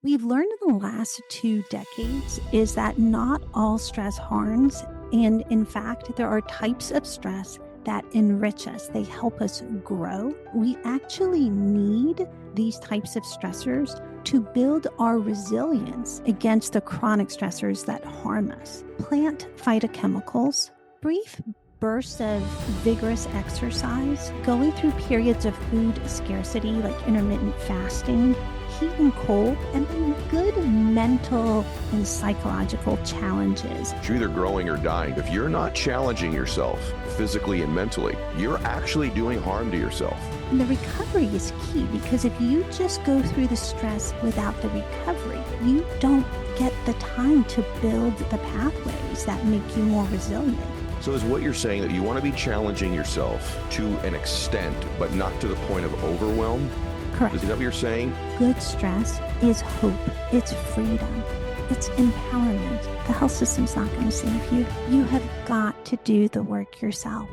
We've learned in the last 2 decades is that not all stress harms. And in fact, there are types of stress that enrich us. They help us grow. We actually need these types of stressors to build our resilience against the chronic stressors that harm us. Plant phytochemicals, brief bursts of vigorous exercise, going through periods of food scarcity like intermittent fasting, heat and cold, and then good mental and psychological challenges. You're either growing or dying. If you're not challenging yourself physically and mentally, you're actually doing harm to yourself. And the recovery is key, because if you just go through the stress without the recovery, you don't get the time to build the pathways that make you more resilient. So is what you're saying that you want to be challenging yourself to an extent, but not to the point of overwhelm? Correct. Is that what you're saying? Good stress is hope. It's freedom. It's empowerment. The health system's not going to save you. You have got to do the work yourself.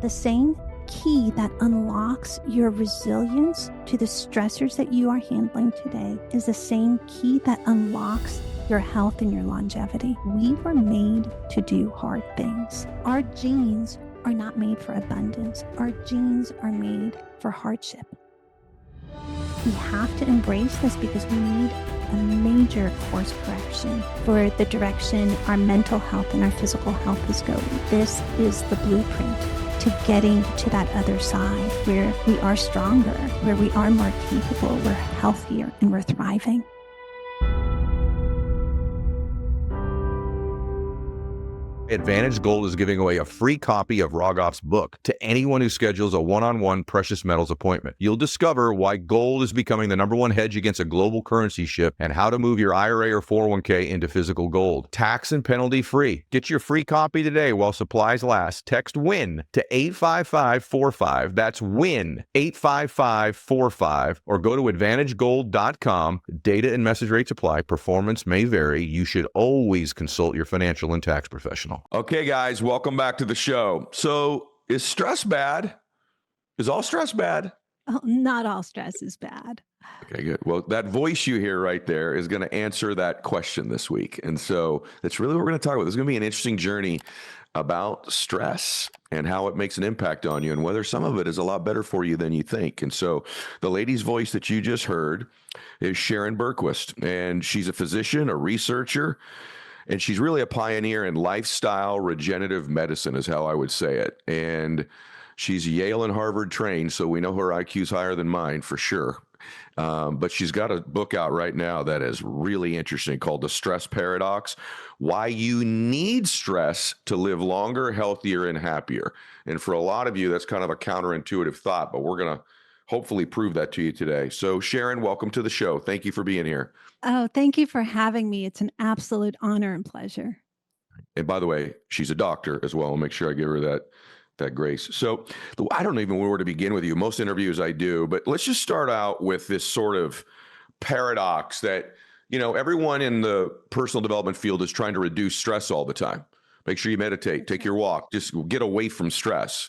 The same key that unlocks your resilience to the stressors that you are handling today is the same key that unlocks your health and your longevity. We were made to do hard things. Our genes are not made for abundance. Our genes are made for hardship. We have to embrace this because we need a major course correction for the direction our mental health and our physical health is going. This is the blueprint to getting to that other side where we are stronger, where we are more capable, we're healthier, and we're thriving. Advantage Gold is giving away a free copy of Rogoff's book to anyone who schedules a one-on-one precious metals appointment. You'll discover why gold is becoming the #1 hedge against a global currency shift and how to move your IRA or 401k into physical gold. Tax and penalty free. Get your free copy today while supplies last. Text WIN to 85545. That's WIN 85545, or go to advantagegold.com. Data and message rates apply. Performance may vary. You should always consult your financial and tax professional. Okay, guys, welcome back to the show. So, is stress bad? Is all stress bad? Oh, not all stress is bad. Okay, good. Well, that voice you hear right there is going to answer that question this week. And so that's really what we're going to talk about. This is going to be an interesting journey about stress and how it makes an impact on you and whether some of it is a lot better for you than you think. And so the lady's voice that you just heard is Sharon Bergquist, and she's a physician, a researcher, and she's really a pioneer in lifestyle regenerative medicine is how I would say it. And she's Yale and Harvard trained, so we know her IQ's higher than mine for sure. But she's got a book out right now that is really interesting called The Stress Paradox: Why You Need Stress to Live Longer, Healthier, and Happier. And for a lot of you, that's kind of a counterintuitive thought, but we're going to hopefully prove that to you today. So Sharon, welcome to the show. Thank you for being here. Oh, thank you for having me. It's an absolute honor and pleasure. And by the way, she's a doctor as well. I'll make sure I give her that grace. So I don't even know where to begin with you. Most interviews I do, but let's just start out with this sort of paradox that, you know, everyone in the personal development field is trying to reduce stress all the time. Make sure you meditate, take your walk, just get away from stress.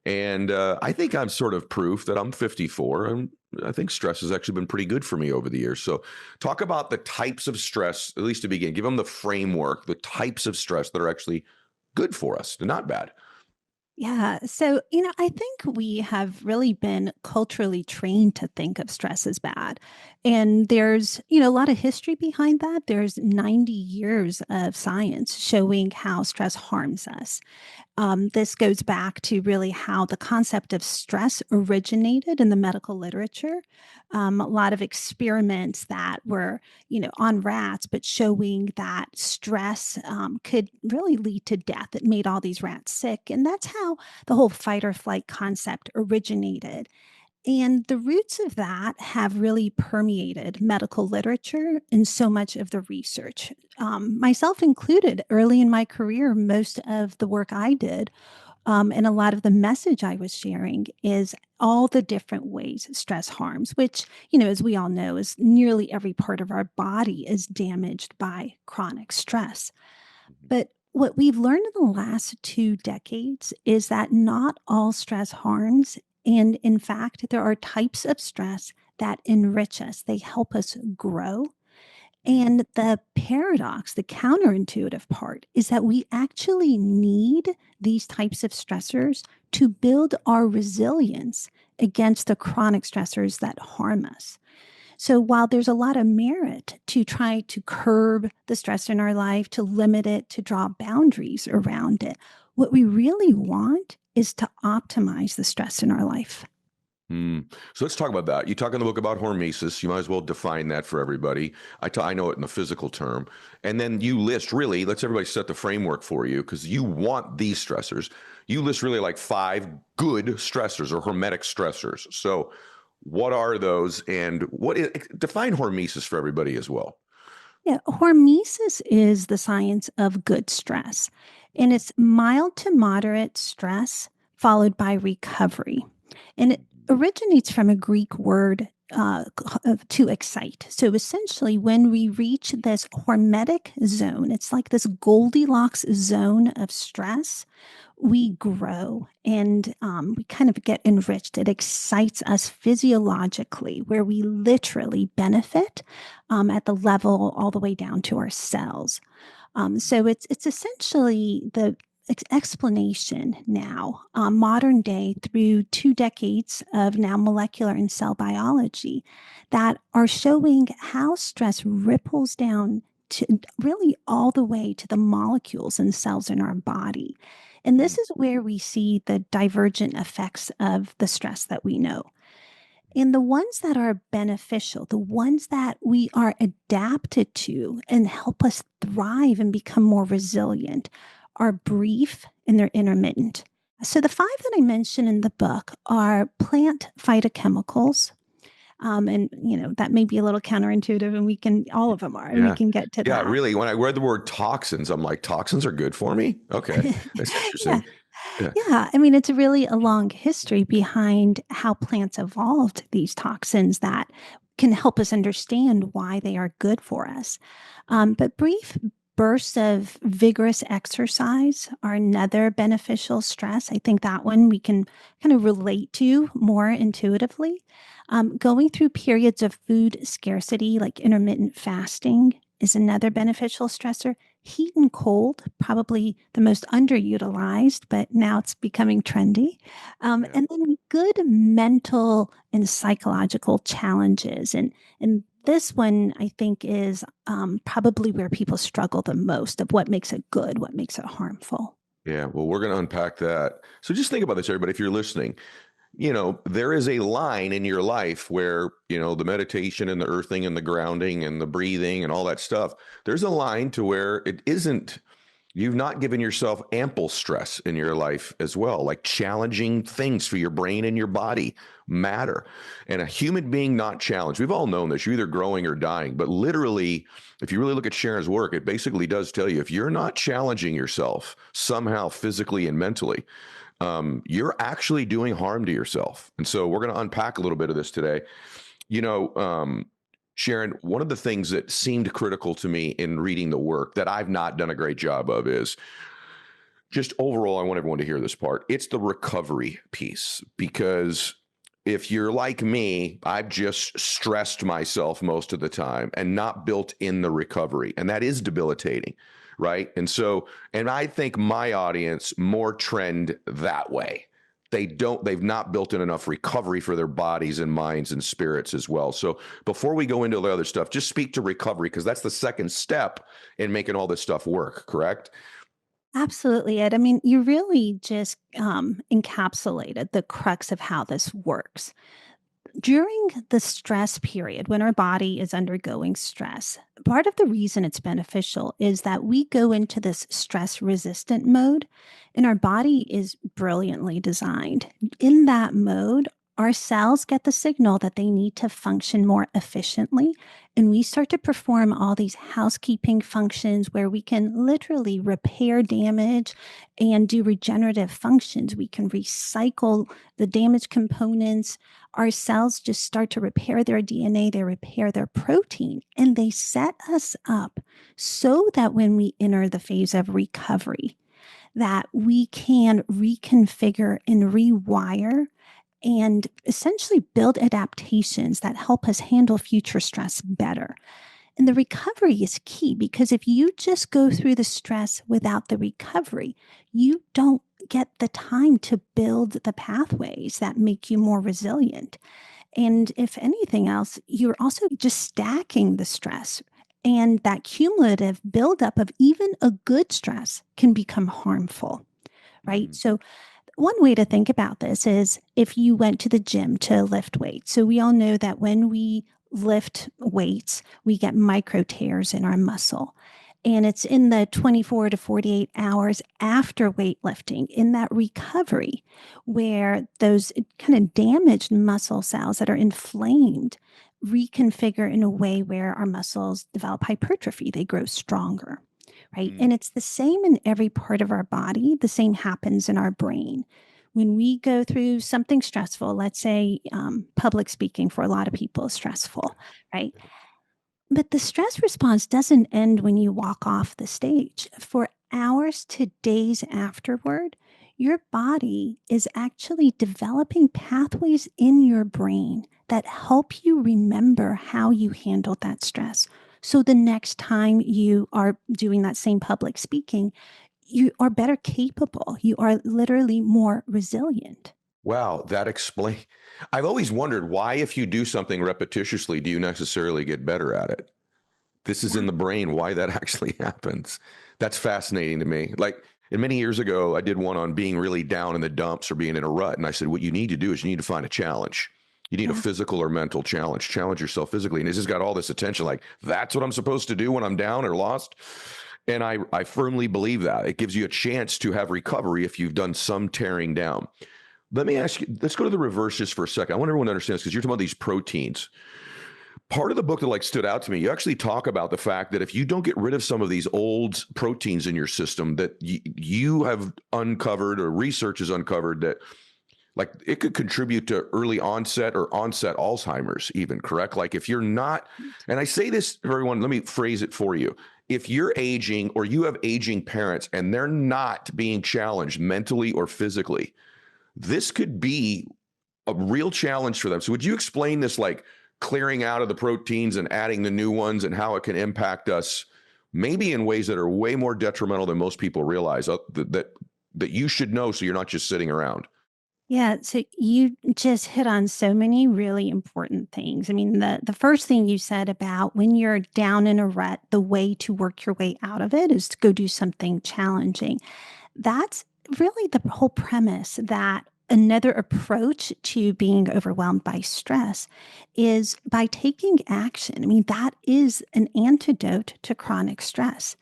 And I think I'm sort of proof that I'm 54, and I think stress has actually been pretty good for me over the years. So talk about the types of stress, at least to begin. Give them the framework, the types of stress that are actually good for us, and not bad. Yeah. So, I think we have really been culturally trained to think of stress as bad. And there's, a lot of history behind that. There's 90 years of science showing how stress harms us. This goes back to really how the concept of stress originated in the medical literature. A lot of experiments that were, on rats, but showing that stress could really lead to death. It made all these rats sick. And that's how the whole fight or flight concept originated. And the roots of that have really permeated medical literature and so much of the research, myself included. Early in my career, most of the work I did and a lot of the message I was sharing is all the different ways stress harms, which, as we all know, is nearly every part of our body is damaged by chronic stress. But what we've learned in the last 2 decades is that not all stress harms. And in fact, there are types of stress that enrich us. They help us grow. Mm. And the paradox, the counterintuitive part, is that we actually need these types of stressors to build our resilience against the chronic stressors that harm us. So while there's a lot of merit to try to curb the stress in our life, to limit it, to draw boundaries around it, what we really want is to optimize the stress in our life. Hmm. So let's talk about that. You talk in the book about hormesis. You might as well define that for everybody. I know it in a physical term. And then you list really, let's everybody set the framework for you because you want these stressors. You list really like 5 good stressors or hormetic stressors. So what are those and define hormesis for everybody as well? Yeah, hormesis is the science of good stress, and it's mild to moderate stress followed by recovery. And it originates from a Greek word to excite. So essentially, when we reach this hormetic zone, it's like this Goldilocks zone of stress, we grow and we kind of get enriched. It excites us physiologically, where we literally benefit at the level all the way down to our cells. So it's essentially the explanation now, modern day, through 2 decades of now molecular and cell biology, that are showing how stress ripples down to really all the way to the molecules and cells in our body. And this is where we see the divergent effects of the stress that we know. And the ones that are beneficial, the ones that we are adapted to and help us thrive and become more resilient, are brief and they're intermittent. So the 5 that I mentioned in the book are plant phytochemicals. And that may be a little counterintuitive, and all of them are, and we Yeah. can get to Yeah, that. really. When I read the word toxins, I'm like, toxins are good for me? Okay. That's Yeah. interesting. Yeah. Yeah, I mean, it's really a long history behind how plants evolved these toxins that can help us understand why they are good for us. But brief bursts of vigorous exercise are another beneficial stress. I think that one we can kind of relate to more intuitively. Going through periods of food scarcity, like intermittent fasting, is another beneficial stressor. Heat and cold, probably the most underutilized, but now it's becoming trendy. Yeah. And then good mental and psychological challenges. And this one, I think, is probably where people struggle the most of what makes it good, what makes it harmful. Yeah. Well, we're going to unpack that. So just think about this, everybody, if you're listening. There is a line in your life where, the meditation and the earthing and the grounding and the breathing and all that stuff, there's a line to where you've not given yourself ample stress in your life as well. Like challenging things for your brain and your body matter. And a human being not challenged, we've all known this, you're either growing or dying. But literally, if you really look at Sharon's work, it basically does tell you if you're not challenging yourself somehow physically and mentally, you're actually doing harm to yourself. And so we're going to unpack a little bit of this today. You know, um, Sharon, one of the things that seemed critical to me in reading the work that I've not done a great job of is just overall, I want everyone to hear this part. It's the recovery piece because if you're like me, I've just stressed myself most of the time and not built in the recovery. And that is debilitating, right? And I think my audience more trend that way. They've not built in enough recovery for their bodies and minds and spirits as well. So before we go into the other stuff, just speak to recovery because that's the second step in making all this stuff work, correct? Absolutely, Ed. I mean, you really just encapsulated the crux of how this works. During the stress period, when our body is undergoing stress, part of the reason it's beneficial is that we go into this stress resistant mode, and our body is brilliantly designed. In that mode, our cells get the signal that they need to function more efficiently. And we start to perform all these housekeeping functions where we can literally repair damage and do regenerative functions. We can recycle the damaged components. Our cells just start to repair their DNA, they repair their protein, and they set us up so that when we enter the phase of recovery, that we can reconfigure and rewire and essentially build adaptations that help us handle future stress better. And the recovery is key because if you just go through the stress without the recovery, you don't get the time to build the pathways that make you more resilient. And if anything else, you're also just stacking the stress. And that cumulative buildup of even a good stress can become harmful, right? Mm-hmm. So one way to think about this is if you went to the gym to lift weights. So we all know that when we lift weights, we get micro tears in our muscle. And it's in the 24 to 48 hours after weightlifting, in that recovery, where those kind of damaged muscle cells that are inflamed reconfigure in a way where our muscles develop hypertrophy, they grow stronger, right? Mm. And it's the same in every part of our body. The same happens in our brain. When we go through something stressful, let's say public speaking for a lot of people is stressful, right? But the stress response doesn't end when you walk off the stage. For hours to days afterward, your body is actually developing pathways in your brain that help you remember how you handled that stress. So the next time you are doing that same public speaking, you are better capable. You are literally more resilient. Wow, that explain. I've always wondered why, if you do something repetitiously, do you necessarily get better at it? This is in Yeah. the brain, why that actually happens. That's fascinating to me. Like, and many years ago, I did one on being really down in the dumps or being in a rut. And I said, what you need to do is you need to find a challenge. You need a Yeah. physical or mental challenge. Challenge yourself physically. And it's just got all this attention. Like, that's what I'm supposed to do when I'm down or lost. And I firmly believe that. It gives you a chance to have recovery if you've done some tearing down. Let me ask you, let's go to the reverse just for a second. I want everyone to understand this because you're talking about these proteins. Part of the book that like stood out to me, you actually talk about the fact that if you don't get rid of some of these old proteins in your system, that you have uncovered, or research has uncovered, that like it could contribute to early onset or onset Alzheimer's even, correct? Like if you're not, and I say this for everyone, let me phrase it for you. If you're aging or you have aging parents and they're not being challenged mentally or physically, this could be a real challenge for them. So would you explain this, like clearing out of the proteins and adding the new ones, and how it can impact us maybe in ways that are way more detrimental than most people realize, that you should know so you're not just sitting around? Yeah, so you just hit on so many really important things. I mean, the first thing you said about when you're down in a rut, the way to work your way out of it is to go do something challenging. That's really the whole premise, that another approach to being overwhelmed by stress is by taking action. I mean, that is an antidote to chronic stress.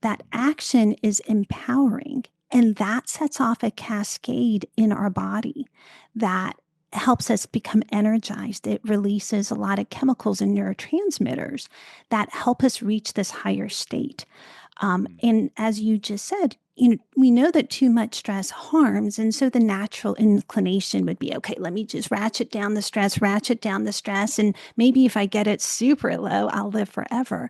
That action is empowering, and that sets off a cascade in our body that helps us become energized. It releases a lot of chemicals and neurotransmitters that help us reach this higher state. And as you just said, we know that too much stress harms. And so the natural inclination would be, okay, let me just ratchet down the stress. And maybe if I get it super low, I'll live forever.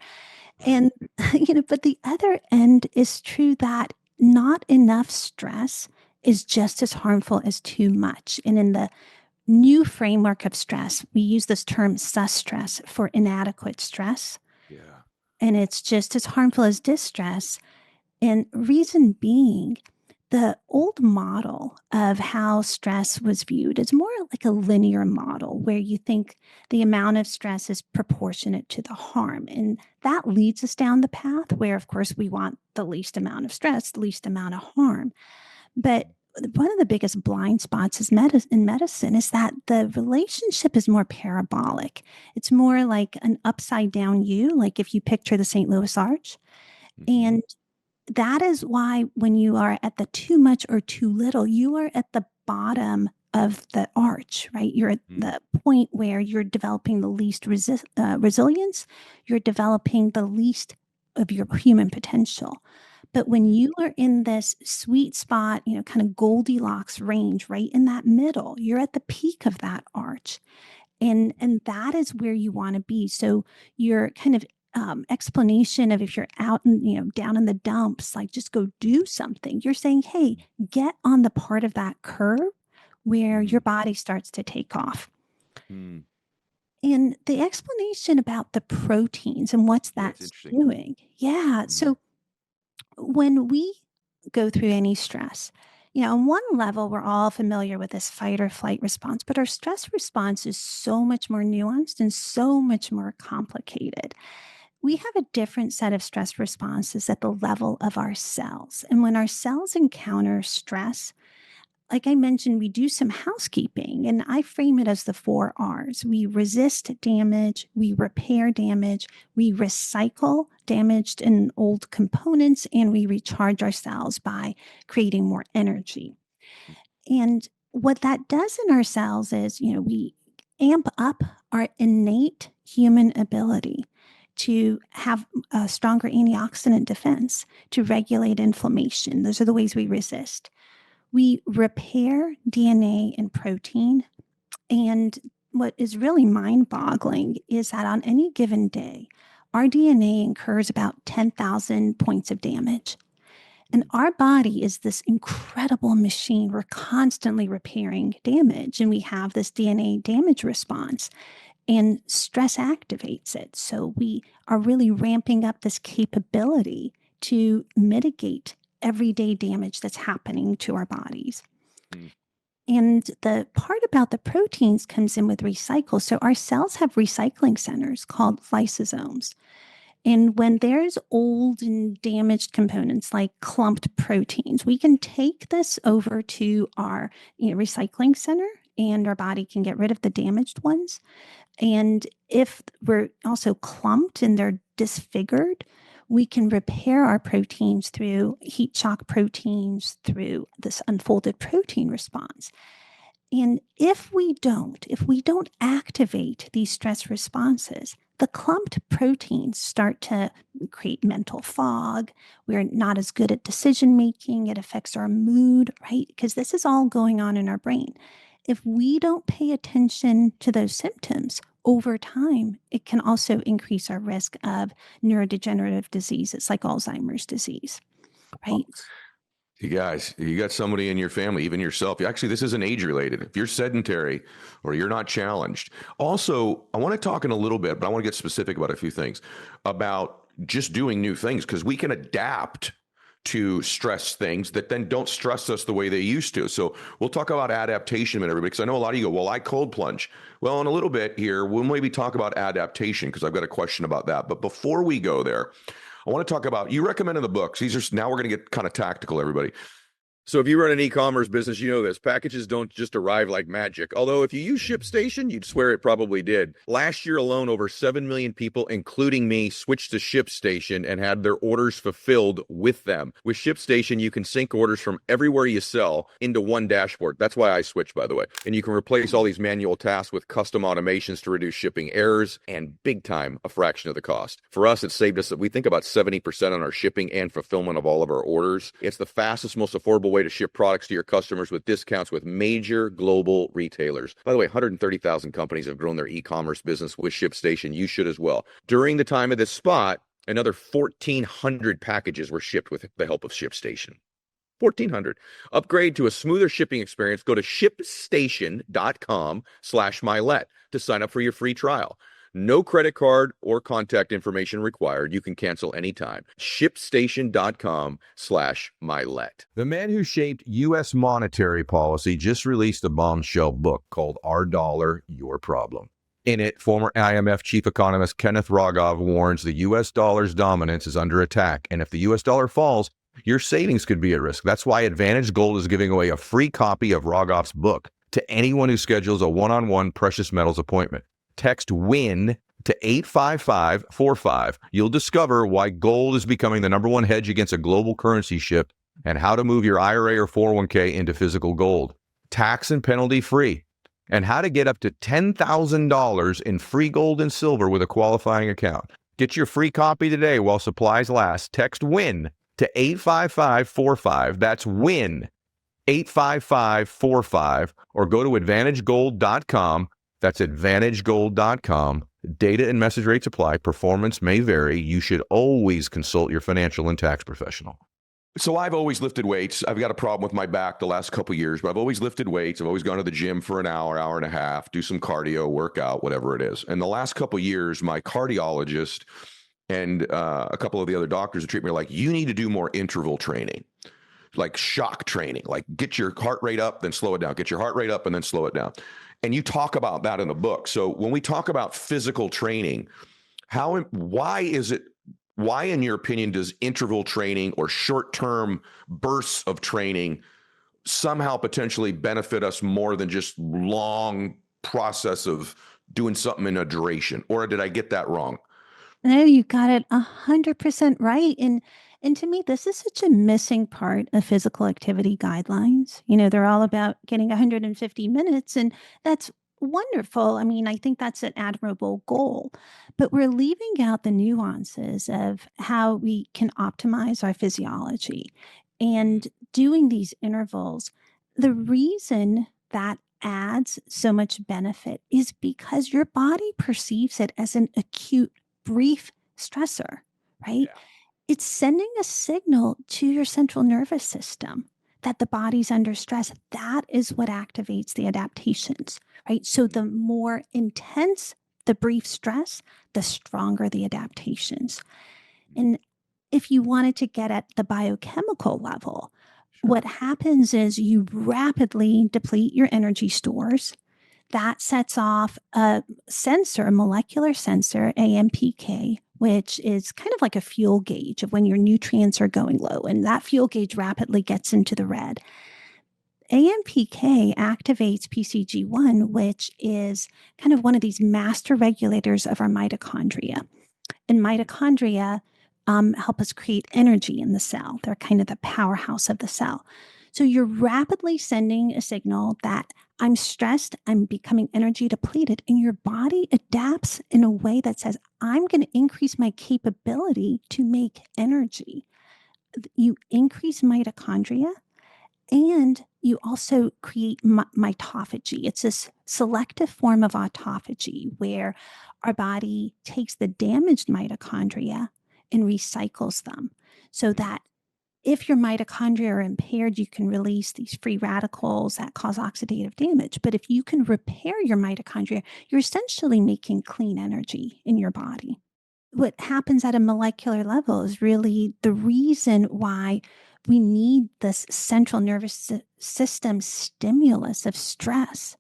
And, but the other end is true, that not enough stress is just as harmful as too much. And in the new framework of stress, we use this term sus stress for inadequate stress. Yeah. And it's just as harmful as distress. And reason being, the old model of how stress was viewed is more like a linear model where you think the amount of stress is proportionate to the harm. And that leads us down the path where, of course, we want the least amount of stress, the least amount of harm. But one of the biggest blind spots is in medicine is that the relationship is more parabolic. It's more like an upside down U, like if you picture the St. Louis Arch. Mm-hmm. And that is why when you are at the too much or too little, you are at the bottom of the arch, right? You're at Mm-hmm. the point where you're developing the least resilience, you're developing the least of your human potential. But when you are in this sweet spot, kind of Goldilocks range, right in that middle, you're at the peak of that arch. And that is where you want to be. So your kind of explanation of if you're out and down in the dumps, like just go do something. You're saying, hey, get on the part of that curve where your Mm. body starts to take off. Mm. And the explanation about the proteins and what's Yeah, it's that's interesting. doing. Yeah. Mm. So when we go through any stress, on one level, we're all familiar with this fight or flight response, but our stress response is so much more nuanced and so much more complicated. We have a different set of stress responses at the level of our cells. And when our cells encounter stress, like I mentioned, we do some housekeeping, and I frame it as the 4 R's. We resist damage, we repair damage, we recycle damaged and old components, and we recharge our cells by creating more energy. And what that does in our cells is, we amp up our innate human ability to have a stronger antioxidant defense, to regulate inflammation. Those are the ways we resist. We repair DNA and protein. And what is really mind boggling is that on any given day, our DNA incurs about 10,000 points of damage. And our body is this incredible machine. We're constantly repairing damage, and we have this DNA damage response, and stress activates it. So we are really ramping up this capability to mitigate everyday damage that's happening to our bodies. Mm. And the part about the proteins comes in with recycle. So our cells have recycling centers called lysosomes. And when there's old and damaged components like clumped proteins, we can take this over to our recycling center, and our body can get rid of the damaged ones. And if we're also clumped and they're disfigured, we can repair our proteins through heat shock proteins, through this unfolded protein response. And if we don't activate these stress responses, the clumped proteins start to create mental fog. We're not as good at decision making. It affects our mood, right? Because this is all going on in our brain. If we don't pay attention to those symptoms over time, it can also increase our risk of neurodegenerative diseases like Alzheimer's disease, right? You guys, you got somebody in your family, even yourself. Actually, this isn't age related. If you're sedentary or you're not challenged. Also, I want to talk in a little bit, but I want to get specific about a few things about just doing new things, because we can adapt to stress things that then don't stress us the way they used to. So we'll talk about adaptation in everybody, because I know a lot of you go, well, I cold plunge. Well, in a little bit here, we'll maybe talk about adaptation, because I've got a question about that. But before we go there, I want to talk about, you recommended the books. These are, now we're going to get kind of tactical, everybody. So if you run an e-commerce business, you know this. Packages don't just arrive like magic. Although if you use ShipStation, you'd swear it probably did. Last year alone, over 7 million people, including me, switched to ShipStation and had their orders fulfilled with them. With ShipStation, you can sync orders from everywhere you sell into one dashboard. That's why I switched, by the way. And you can replace all these manual tasks with custom automations to reduce shipping errors and big time a fraction of the cost. For us, it saved us, we think, about 70% on our shipping and fulfillment of all of our orders. It's the fastest, most affordable way to ship products to your customers with discounts with major global retailers. By the way, 130,000 companies have grown their e-commerce business with ShipStation. You should as well. During the time of this spot, another 1,400 packages were shipped with the help of ShipStation. 1,400. Upgrade to a smoother shipping experience. Go to shipstation.com/Mylett to sign up for your free trial. No credit card or contact information required. You can cancel anytime. ShipStation.com/Mylett. The man who shaped U.S. monetary policy just released a bombshell book called Our Dollar, Your Problem. In it, former IMF chief economist Kenneth Rogoff warns the U.S. dollar's dominance is under attack, and if the U.S. dollar falls, your savings could be at risk. That's why Advantage Gold is giving away a free copy of Rogoff's book to anyone who schedules a one-on-one precious metals appointment. Text WIN to 85545. You'll discover why gold is becoming the number one hedge against a global currency shift and how to move your IRA or 401k into physical gold. Tax and penalty free. And how to get up to $10,000 in free gold and silver with a qualifying account. Get your free copy today while supplies last. Text WIN to 85545. That's WIN 85545, or go to AdvantageGold.com. That's AdvantageGold.com. Data and message rates apply. Performance may vary. You should always consult your financial and tax professional. So I've always lifted weights. I've got a problem with my back the last couple of years, but I've always lifted weights. I've always gone to the gym for an hour, hour and a half, do some cardio, workout, whatever it is. And the last couple of years, my cardiologist and a couple of the other doctors that treat me are like, you need to do more interval training, like shock training, like get your heart rate up, then slow it down, get your heart rate up and then slow it down. And you talk about that in the book. So when we talk about physical training, why in your opinion does interval training or short-term bursts of training somehow potentially benefit us more than just long process of doing something in a duration? Or did I get that wrong? No, you got it 100% right. And to me, this is such a missing part of physical activity guidelines. They're all about getting 150 minutes, and that's wonderful. I mean, I think that's an admirable goal, but we're leaving out the nuances of how we can optimize our physiology and doing these intervals. The reason that adds so much benefit is because your body perceives it as an acute brief stressor, right? Yeah. It's sending a signal to your central nervous system that the body's under stress. That is what activates the adaptations, right? So the more intense the brief stress, the stronger the adaptations. And if you wanted to get at the biochemical level, Sure. what happens is you rapidly deplete your energy stores. That sets off a sensor, a molecular sensor, AMPK, which is kind of like a fuel gauge of when your nutrients are going low. And that fuel gauge rapidly gets into the red. AMPK activates PCG1, which is kind of one of these master regulators of our mitochondria. And mitochondria help us create energy in the cell. They're kind of the powerhouse of the cell. So you're rapidly sending a signal that I'm stressed, I'm becoming energy depleted, and your body adapts in a way that says, I'm going to increase my capability to make energy. You increase mitochondria, and you also create mitophagy. It's this selective form of autophagy where our body takes the damaged mitochondria and recycles them so that if your mitochondria are impaired, you can release these free radicals that cause oxidative damage. But if you can repair your mitochondria, you're essentially making clean energy in your body. What happens at a molecular level is really the reason why we need this central nervous system stimulus of stress,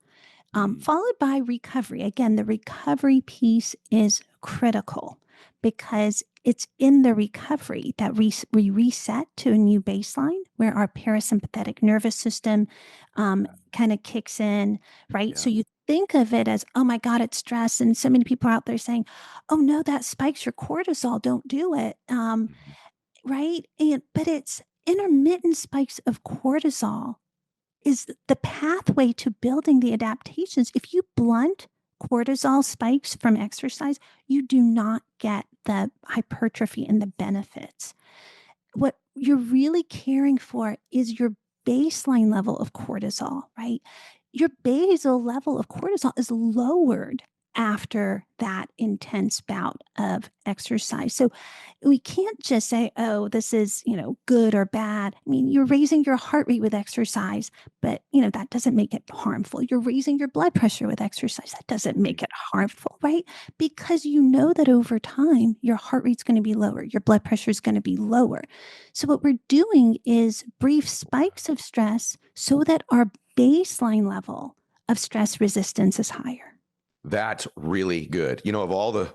Mm. followed by recovery. Again, the recovery piece is critical because it's in the recovery that we reset to a new baseline where our parasympathetic nervous system kind of kicks in, right? Yeah. So you think of it as, oh my God, it's stress. And so many people are out there saying, oh no, that spikes your cortisol. Don't do it. Mhm. Right. But it's intermittent spikes of cortisol is the pathway to building the adaptations. If you blunt cortisol spikes from exercise, you do not get the hypertrophy and the benefits. What you're really caring for is your baseline level of cortisol, right? Your basal level of cortisol is lowered after that intense bout of exercise. So we can't just say, oh, this is, good or bad. I mean, you're raising your heart rate with exercise, but, that doesn't make it harmful. You're raising your blood pressure with exercise. That doesn't make it harmful, right? Because you know that over time, your heart rate's going to be lower, your blood pressure is going to be lower. So, what we're doing is brief spikes of stress so that our baseline level of stress resistance is higher. That's really good. Of all the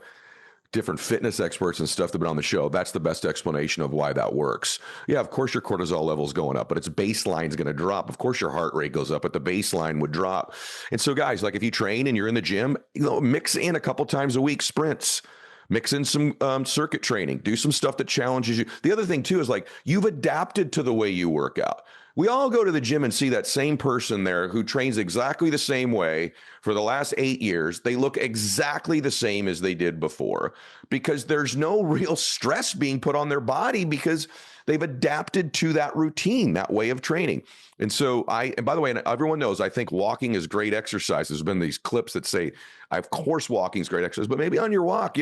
different fitness experts and stuff that have been on the show, that's the best explanation of why that works. Yeah, of course your cortisol level's going up, but its baseline's going to drop. Of course your heart rate goes up, but the baseline would drop. And so guys, like if you train and you're in the gym, mix in a couple times a week sprints. Mix in some circuit training, do some stuff that challenges you. The other thing too is like you've adapted to the way you work out. We all go to the gym and see that same person there who trains exactly the same way for the last 8 years. They look exactly the same as they did before because there's no real stress being put on their body because they've adapted to that routine, that way of training. And so and by the way, everyone knows, I think walking is great exercise. There's been these clips that say, of course, walking is great exercise, but maybe on your walk,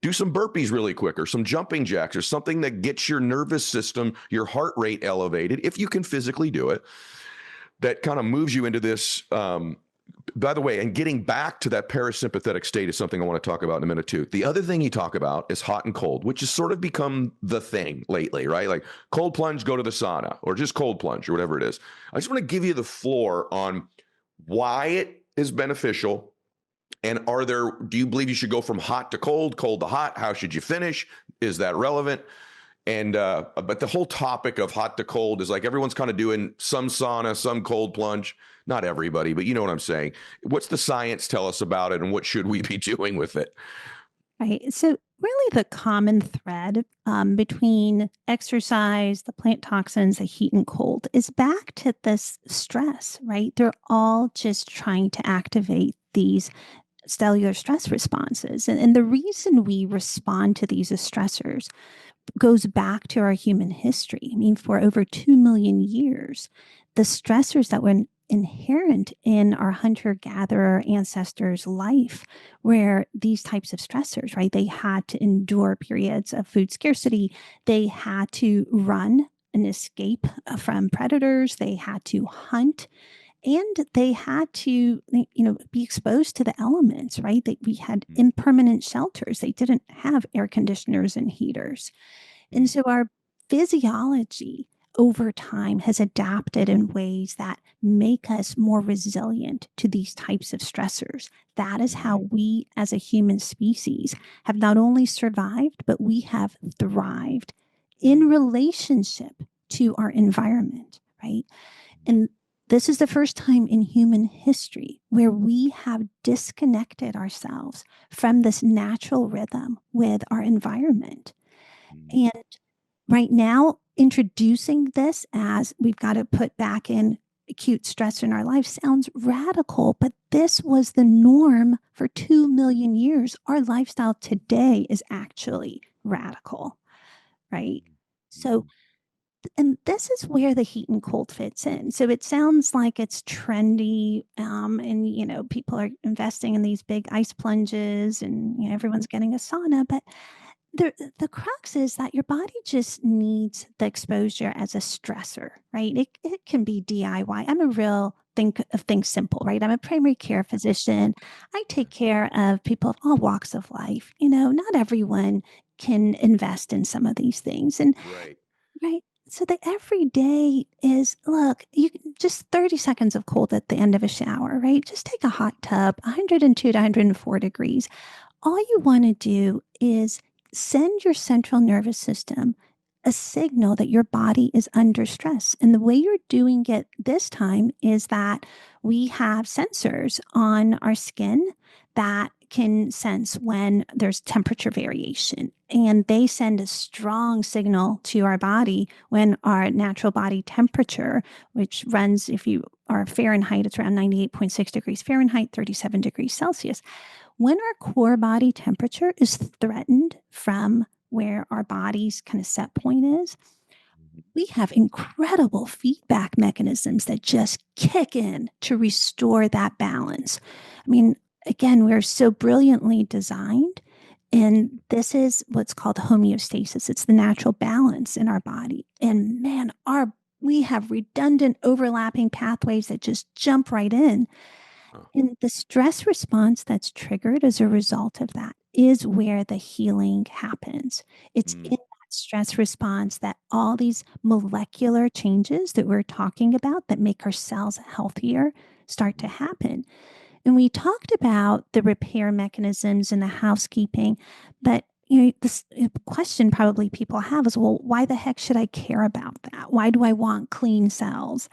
do some burpees really quick or some jumping jacks or something that gets your nervous system, your heart rate elevated, if you can physically do it, that kind of moves you into this. By the way, and getting back to that parasympathetic state is something I want to talk about in a minute too. The other thing you talk about is hot and cold, which has sort of become the thing lately, right? Like cold plunge, go to the sauna, or just cold plunge or whatever it is. I just want to give you the floor on why it is beneficial. And do you believe you should go from hot to cold, cold to hot? How should you finish? Is that relevant? And but the whole topic of hot to cold is like everyone's kind of doing some sauna, some cold plunge. Not everybody, but you know what I'm saying. What's the science tell us about it, and what should we be doing with it? Right. So, really, the common thread between exercise, the plant toxins, the heat and cold is back to this stress, right? They're all just trying to activate these cellular stress responses. And the reason we respond to these as stressors goes back to our human history. I mean, for over 2 million years, the stressors that were inherent in our hunter gatherer ancestors' life were these types of stressors, right? They had to endure periods of food scarcity, they had to run and escape from predators, they had to hunt, and they had to be exposed to the elements, right? We had impermanent shelters, they didn't have air conditioners and heaters. And so our physiology over time has adapted in ways that make us more resilient to these types of stressors. That is how we as a human species have not only survived, but we have thrived in relationship to our environment, right? And this is the first time in human history where we have disconnected ourselves from this natural rhythm with our environment. And right now, introducing this as we've got to put back in acute stress in our life sounds radical, but this was the norm for 2 million years. Our lifestyle today is actually radical, right? So, and this is where the heat and cold fits in. So it sounds like it's trendy, and people are investing in these big ice plunges, and everyone's getting a sauna, but the crux is that your body just needs the exposure as a stressor, right? It can be DIY. I'm a real think of things simple, right? I'm a primary care physician. I take care of people of all walks of life. Not everyone can invest in some of these things. And Right. right. So the everyday is, look, you just 30 seconds of cold at the end of a shower, right? Just take a hot tub, 102 to 104 degrees. All you want to do is send your central nervous system a signal that your body is under stress. And the way you're doing it this time is that we have sensors on our skin that can sense when there's temperature variation. And they send a strong signal to our body when our natural body temperature, which runs, if you are Fahrenheit, it's around 98.6 degrees Fahrenheit, 37 degrees Celsius. When our core body temperature is threatened from where our body's kind of set point is, we have incredible feedback mechanisms that just kick in to restore that balance. I mean, again, we're so brilliantly designed. And this is what's called homeostasis. It's the natural balance in our body. And man, we have redundant overlapping pathways that just jump right in. And the stress response that's triggered as a result of that is where the healing happens. It's in that stress response that all these molecular changes that we're talking about that make our cells healthier start to happen. And we talked about the repair mechanisms and the housekeeping, but this question probably people have is, well, why the heck should I care about that? Why do I want clean cells,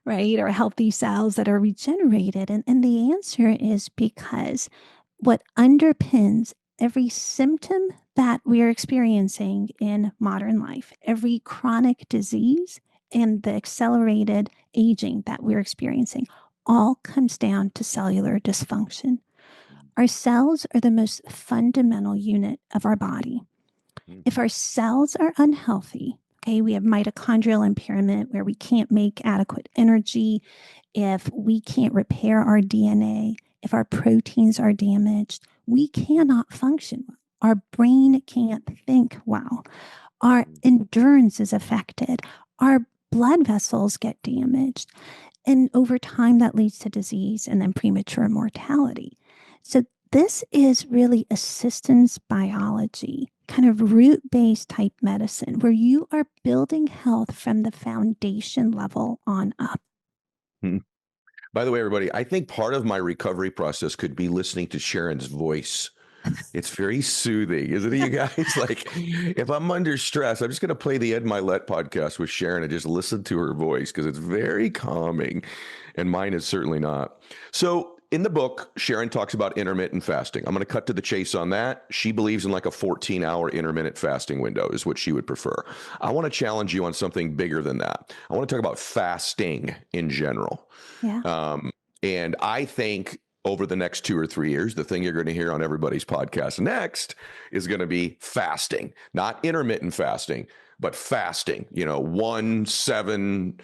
right? Or healthy cells that are regenerated? And the answer is because what underpins every symptom that we're experiencing in modern life, every chronic disease and the accelerated aging that we're experiencing, all comes down to cellular dysfunction. Our cells are the most fundamental unit of our body. If our cells are unhealthy, okay, we have mitochondrial impairment where we can't make adequate energy, if we can't repair our DNA, if our proteins are damaged, we cannot function well. Our brain can't think well. Our endurance is affected. Our blood vessels get damaged. And over time, that leads to disease and then premature mortality. So, this is really a systems biology, kind of root based type medicine, where you are building health from the foundation level on up. Mhm. By the way, everybody, I think part of my recovery process could be listening to Sharon's voice. It's very soothing, isn't it, you guys? Like, if I'm under stress, I'm just going to play the Ed Mylett podcast with Sharon and just listen to her voice because it's very calming, and mine is certainly not. So, in the book, Sharon talks about intermittent fasting. I'm going to cut to the chase on that. She believes in like a 14-hour intermittent fasting window, is what she would prefer. I want to challenge you on something bigger than that. I want to talk about fasting in general. Yeah. Um, and I think over the next 2 or 3 years, the thing you're going to hear on everybody's podcast next is going to be fasting, not intermittent fasting, but fasting, 1, 7,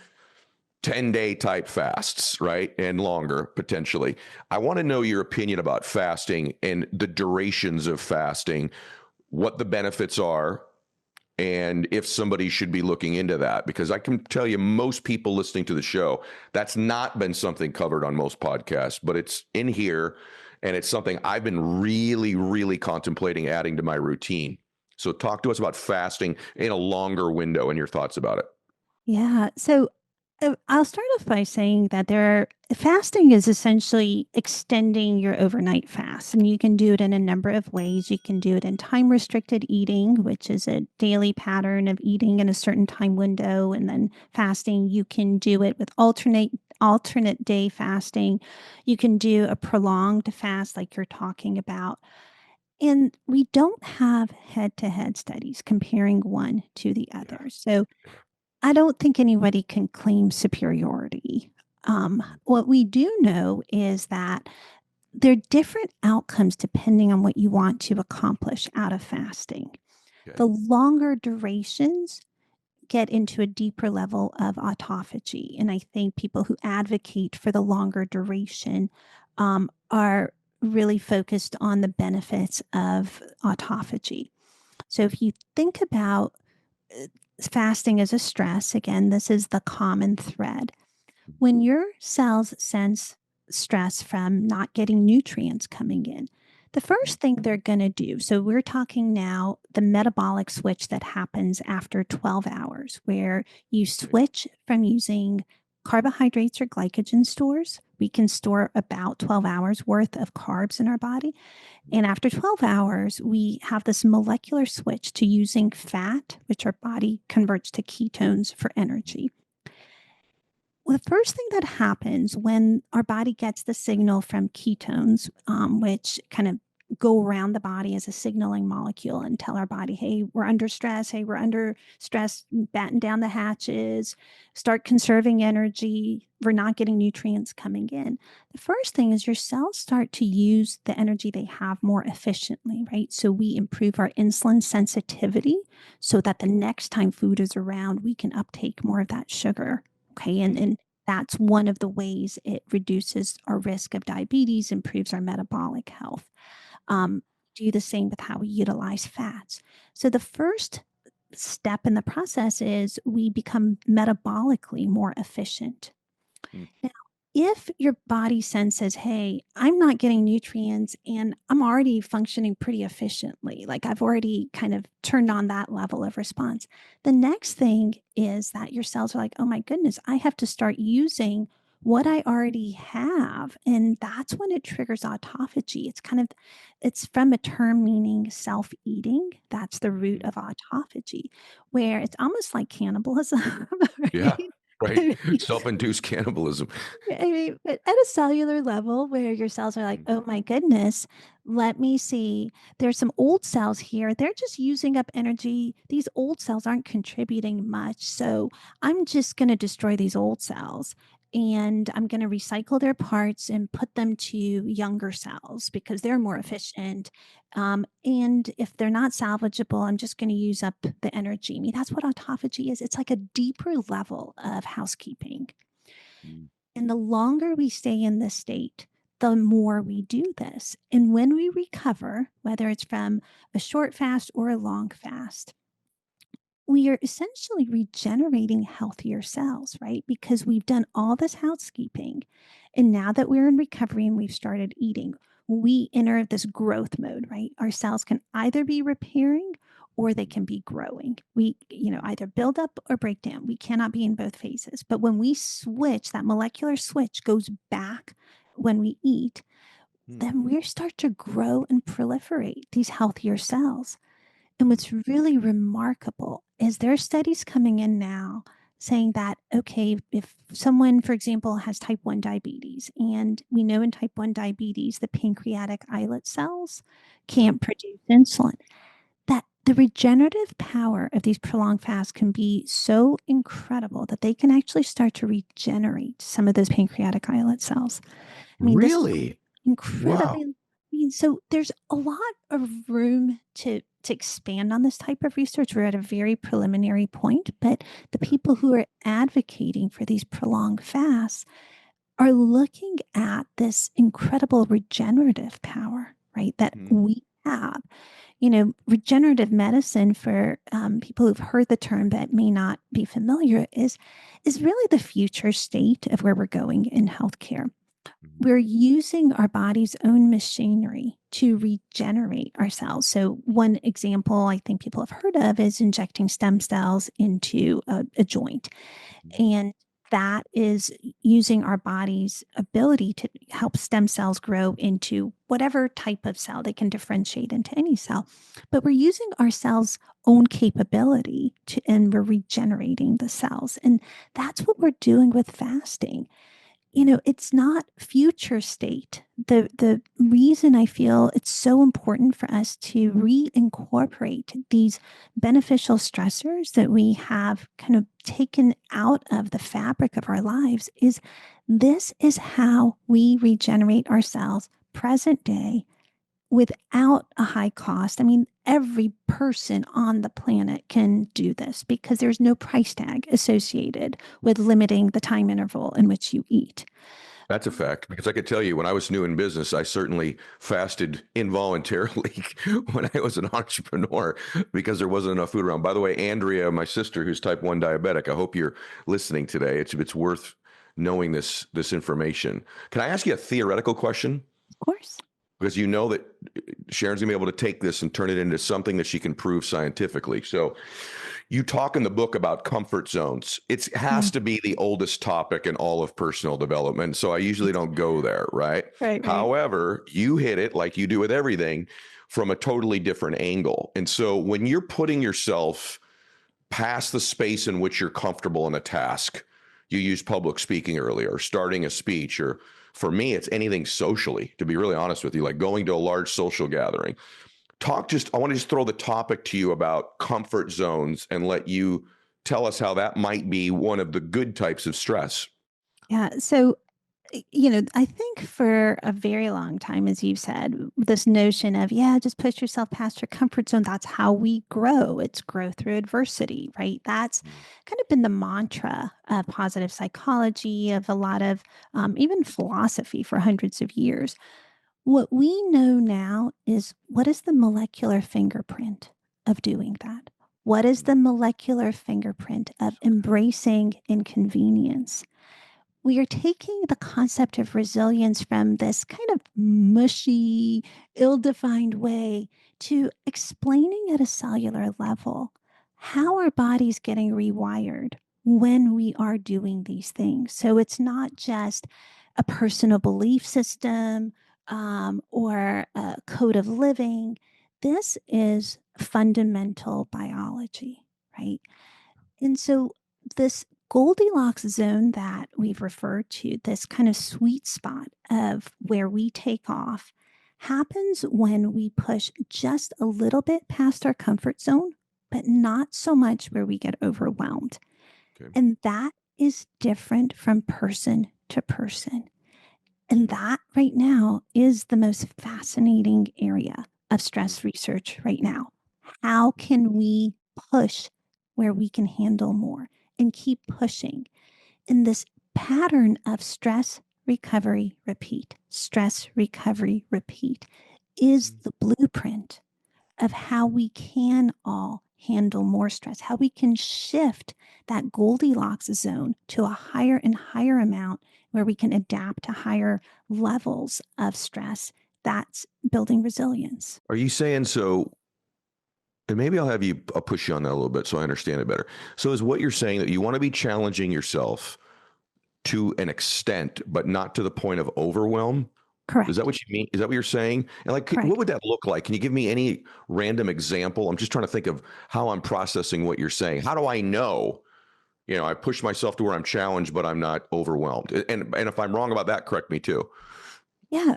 10-day type fasts, right? And longer potentially. I want to know your opinion about fasting and the durations of fasting, what the benefits are, and if somebody should be looking into that, because I can tell you most people listening to the show, that's not been something covered on most podcasts, but it's in here, and it's something I've been really, really contemplating adding to my routine. So talk to us about fasting in a longer window and your thoughts about it. Yeah. So I'll start off by saying that fasting is essentially extending your overnight fast, and you can do it in a number of ways. You can do it in time restricted eating, which is a daily pattern of eating in a certain time window, and then fasting. You can do it with alternate day fasting. You can do a prolonged fast like you're talking about. And we don't have head to head studies comparing one to the Yeah. other. So I don't think anybody can claim superiority. What we do know is that there are different outcomes depending on what you want to accomplish out of fasting. Okay. The longer durations get into a deeper level of autophagy. And I think people who advocate for the longer duration are really focused on the benefits of autophagy. So if you think about uh, fasting as a stress, again, this is the common thread. When your cells sense stress from not getting nutrients coming in, the first thing they're going to do, so we're talking now the metabolic switch that happens after 12 hours, where you switch from using carbohydrates or glycogen stores. We can store about 12 hours worth of carbs in our body. And after 12 hours, we have this molecular switch to using fat, which our body converts to ketones for energy. Well, the first thing that happens when our body gets the signal from ketones, which kind of go around the body as a signaling molecule and tell our body, hey, we're under stress. Hey, we're under stress. Batten down the hatches, start conserving energy. We're not getting nutrients coming in. The first thing is your cells start to use the energy they have more efficiently, right? So we improve our insulin sensitivity so that the next time food is around, we can uptake more of that sugar. Okay. And that's one of the ways it reduces our risk of diabetes, improves our metabolic health. Um, do the same with how we utilize fats. So the first step in the process is we become metabolically more efficient. Mm. Now, if your body senses, hey, I'm not getting nutrients and I'm already functioning pretty efficiently, like I've already kind of turned on that level of response, the next thing is that your cells are like, oh my goodness, I have to start using what I already have. And that's when it triggers autophagy. It's from a term meaning self eating. That's the root of autophagy, where it's almost like cannibalism, Yeah. right? Right. I mean, Self-induced cannibalism. I mean, but at a cellular level where your cells are like, oh my goodness, let me see. There's some old cells here. They're just using up energy. These old cells aren't contributing much. So I'm just going to destroy these old cells and I'm going to recycle their parts and put them to younger cells because they're more efficient. And if they're not salvageable, I'm just going to use up the energy. I mean, that's what autophagy is. It's like a deeper level of housekeeping. Mm. And the longer we stay in this state, the more we do this. And when we recover, whether it's from a short fast or a long fast, we are essentially regenerating healthier cells, right? Because we've done all this housekeeping. And now that we're in recovery and we've started eating, we enter this growth mode, right? Our cells can either be repairing or they can be growing. We, either build up or break down. We cannot be in both phases. But when we switch, that molecular switch goes back when we eat, Hmm. then we start to grow and proliferate these healthier cells. And Hmm. what's really remarkable is there are studies coming in now saying that, okay, if someone, for example, has type 1 diabetes, and we know in type 1 diabetes, the pancreatic islet cells Yeah. can't produce insulin, that the regenerative power of these prolonged fasts can be so incredible that they can actually start to regenerate some of those pancreatic islet cells. I mean, this is Really? incredibly, Wow. I mean, so there's a lot of room to expand on this type of research. We're at a very preliminary point, but the Yeah. people who are advocating for these prolonged fasts are looking at this incredible regenerative power, right? That Hmm. we have. Regenerative medicine, for people who've heard the term but may not be familiar, is really the future state of where we're going in healthcare. Hmm. We're using our body's own machinery to regenerate ourselves. So, one example I think people have heard of is injecting stem cells into a joint. And that is using our body's ability to help stem cells grow into whatever type of cell they can differentiate into any cell. But we're using our cells' own capability and we're regenerating the cells. And that's what we're doing with fasting. It's not future state. The reason I feel it's so important for us to reincorporate these beneficial stressors that we have kind of taken out of the fabric of our lives is this is how we regenerate ourselves present day without a high cost. I mean, every person on the planet can do this because there's no price tag associated with limiting the time interval in which you eat. That's a fact because I could tell you when I was new in business, I certainly fasted involuntarily when I was an entrepreneur because there wasn't enough food around. By the way, Andrea, my sister, who's type 1 diabetic, I hope you're listening today. It's worth knowing this information. Can I ask you a theoretical question? Of course. Because you know that Sharon's gonna be able to take this and turn it into something that she can prove scientifically. So you talk in the book about comfort zones. It has Mm. to be the oldest topic in all of personal development. So I usually don't go there, right? Right. However, you hit it like you do with everything from a totally different angle. And so when you're putting yourself past the space in which you're comfortable in a task, you used public speaking earlier, or starting a speech, or for me, it's anything socially, to be really honest with you, like going to a large social gathering. I want to just throw the topic to you about comfort zones and let you tell us how that might be one of the good types of stress. Yeah. So, I think for a very long time, as you've said, this notion of, yeah, just push yourself past your comfort zone. That's how we grow. It's grow through adversity, right? That's kind of been the mantra of positive psychology, of a lot of even philosophy for hundreds of years. What we know now is what is the molecular fingerprint of doing that? What is the molecular fingerprint of embracing inconvenience? We are taking the concept of resilience from this kind of mushy, ill defined way to explaining at a cellular level how our body's getting rewired when we are doing these things. So it's not just a personal belief system or a code of living. This is fundamental biology, right? And so, this Goldilocks zone that we've referred to, this kind of sweet spot of where we take off, happens when we push just a little bit past our comfort zone, but not so much where we get overwhelmed. Okay. And that is different from person to person. And that right now is the most fascinating area of Mm. stress research right now. How can we push where we can handle more and keep pushing? In this pattern of stress recovery, repeat. Stress, recovery, repeat is the blueprint of how we can all handle more stress, how we can shift that Goldilocks zone to a higher and higher amount where we can adapt to higher levels of stress. That's building resilience. Are you saying so? And maybe I'll push you on that a little bit so I understand it better. So is what you're saying that you want to be challenging yourself to an extent, but not to the point of overwhelm? Is that Correct. what you mean? Is that what you're saying? And like, what Correct. would that look like? Can you give me any random example? I'm just trying to think of how I'm processing what you're saying. How do I know, I push myself to where I'm challenged, but I'm not overwhelmed? And if I'm wrong about that, correct me too. Yeah.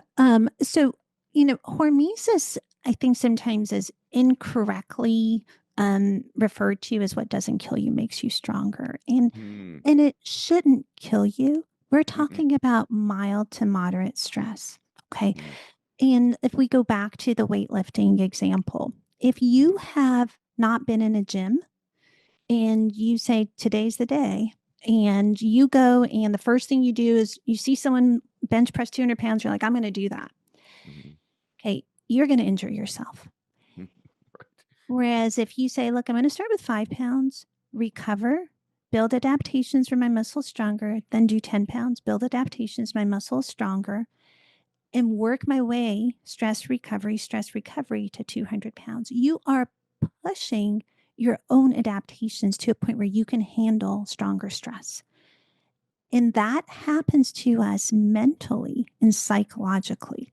So, hormesis, I think sometimes is incorrectly referred to as what doesn't kill you makes you stronger. And Hmm. and it shouldn't kill you. We're Mm-mm. talking about mild to moderate stress. Okay. Mm. And if we go back to the weightlifting example, if you have not been in a gym and you say, today's the day, and you go, and the first thing you do is you see someone bench press 200 pounds, you're like, I'm going to do that. Mhm. Okay. You're going to injure yourself. Right. Whereas if you say, look, I'm going to start with 5 pounds, recover, build adaptations for my muscles stronger, then do 10 pounds, build adaptations, my muscles stronger, and work my way stress recovery to 200 pounds. You are pushing your own adaptations to a point where you can handle stronger stress. And that happens to us mentally and psychologically.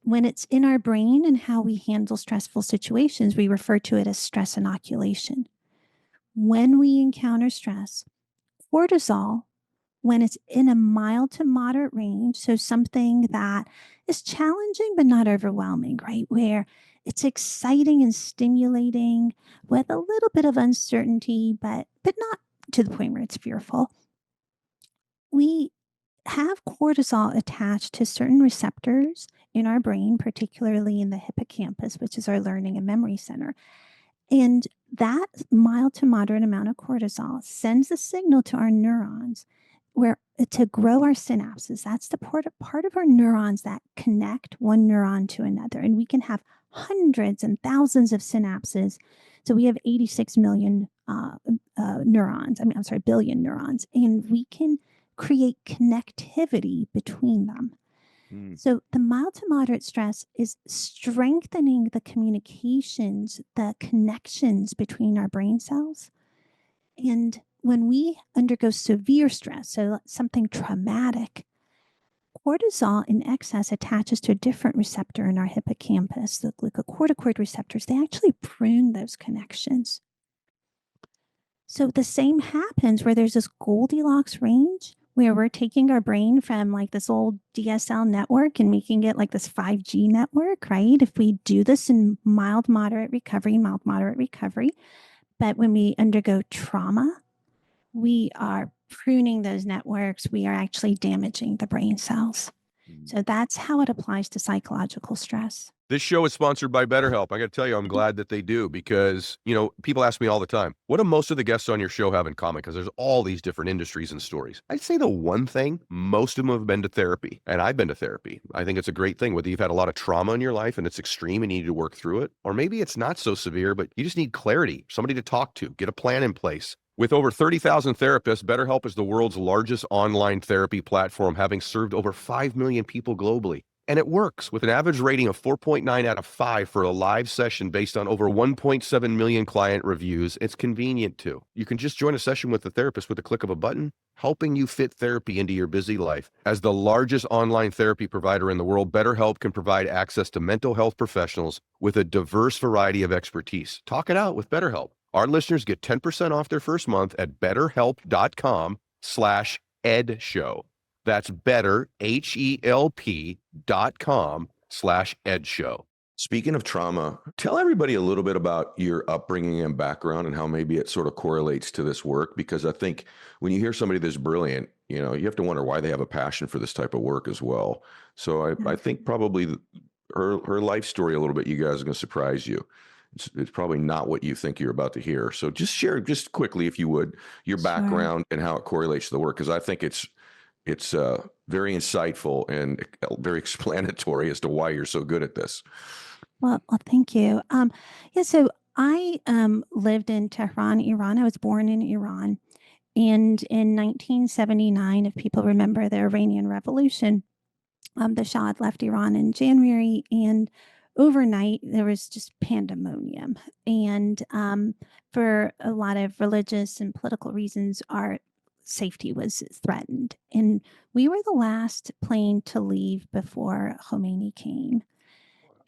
When it's in our brain and how we handle stressful situations, we refer to it as stress inoculation. When we encounter stress, cortisol, when it's in a mild to moderate range, so something that is challenging but not overwhelming, right? Where it's exciting and stimulating with a little bit of uncertainty, but not to the point where it's fearful. We have cortisol attached to certain receptors in our brain, particularly in the hippocampus, which is our learning and memory center. And that mild to moderate amount of cortisol sends a signal to our neurons where to grow our synapses. That's the part of our neurons that connect one neuron to another. And we can have hundreds and thousands of synapses. So we have 86 million neurons. I'm sorry, billion neurons. And we can create connectivity between them. Mm. So the mild to moderate stress is strengthening the communications, the connections between our brain cells. And when we undergo severe stress, so something traumatic, cortisol in excess attaches to a different receptor in our hippocampus, the glucocorticoid receptors. They actually prune those connections. So the same happens where there's this Goldilocks range where we're taking our brain from like this old DSL network and making it like this 5G network, right? If we do this in mild, moderate recovery, but when we undergo trauma, we are pruning those networks. We are actually damaging the brain cells. Mm. So that's how it applies to psychological stress. This show is sponsored by BetterHelp. I got to tell you, I'm glad that they do because, people ask me all the time, what do most of the guests on your show have in common? Because there's all these different industries and stories. I'd say the one thing, most of them have been to therapy, and I've been to therapy. I think it's a great thing, whether you've had a lot of trauma in your life and it's extreme and you need to work through it, or maybe it's not so severe, but you just need clarity, somebody to talk to, get a plan in place. With over 30,000 therapists, BetterHelp is the world's largest online therapy platform, having served over 5 million people globally. And it works with an average rating of 4.9 out of 5 for a live session based on over 1.7 million client reviews. It's convenient too. You can just join a session with the therapist with a click of a button, helping you fit therapy into your busy life. As the largest online therapy provider in the world, BetterHelp can provide access to mental health professionals with a diverse variety of expertise. Talk it out with BetterHelp. Our listeners get 10% off their first month at betterhelp.com/edshow. That's better, HELP.com/edshow. Speaking of trauma, tell everybody a little bit about your upbringing and background and how maybe it sort of correlates to this work. Because I think when you hear somebody this brilliant, you have to wonder why they have a passion for this type of work as well. So I think probably her life story a little bit, you guys are going to surprise you. It's probably not what you think you're about to hear. So just share just quickly, if you would, your Sure. background and how it correlates to the work. Because I think it's It's very insightful and very explanatory as to why you're so good at this. Well, thank you. Yeah, so I lived in Tehran, Iran. I was born in Iran. And in 1979, if people remember the Iranian Revolution, the Shah had left Iran in January, and overnight there was just pandemonium. And for a lot of religious and political reasons, our safety was threatened. And we were the last plane to leave before Khomeini came.